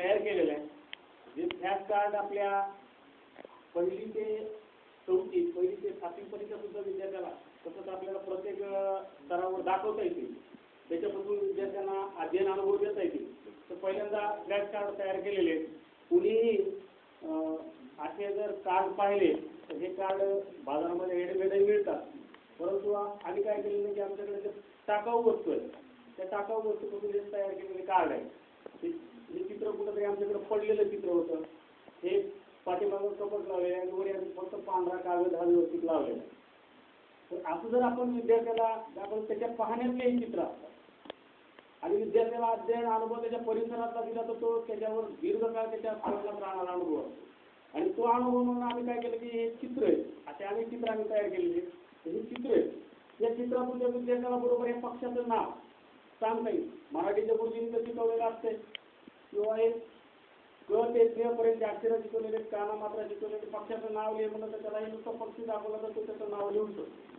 तयार केलेलं आहे. जे फ्लॅश कार्ड आपल्या पहिली ते चौथी, पहिली ते 7वीपर्यंत सुद्धा विद्यार्थ्याला तसंच आपल्याला प्रत्येक स्तरावर दाखवता येतील. त्याच्यापासून विद्यार्थ्यांना अध्ययन अनुभव देता येतील. तर पहिल्यांदा फ्लॅश कार्ड तयार केलेले आहेत. कुणीही असे जर कार्ड पाहिले तर हे कार्ड बाजारामध्ये रेडीमेडही मिळतात. परंतु आम्ही काय केलेलं आहे की आमच्याकडे जे टाकाऊ वस्तू आहे त्या टाकाऊ वस्तूपासून हे तयार केलेले कार्ड आहे. हे चित्र कुठंतरी आमच्याकडे पडलेलं चित्र होतं. हे पाठीमागं कपट लावलेलं आहे आणि वर आम्ही फक्त पांढरा कागद हा व्यवस्थित लावलेला आहे. तर असं जर आपण विद्यार्थ्याला आपण त्याच्या पाहण्यातले हे चित्र असतात आणि विद्यार्थ्याला अध्ययन अनुभव त्याच्या परिसरातला दिला तर तो त्याच्यावर दीर्घकाळ त्याच्या स्मरणात राहणारा अनुभव असतो. आणि तो अनुभव म्हणून आम्ही काय केलं की हे चित्र आहे, असे अनेक चित्र आम्ही तयार केलेली आहेत. ही चित्र आहेत. या चित्रातून त्या विद्यार्थ्याला बरोबर या पक्षाचं नाव सांगता येईल. मराठीच्या गुरुजींनी तर शिकवलेलं असते किंवा एक क ते पर्यंत अक्षरं शिकवलेले, काना मात्रा शिकवलेले, पक्षाचं नाव लिहि म्हणलं तर त्याला नुसतं पक्षी दाखवलं तर तो त्याचं नाव लिहू शकतो.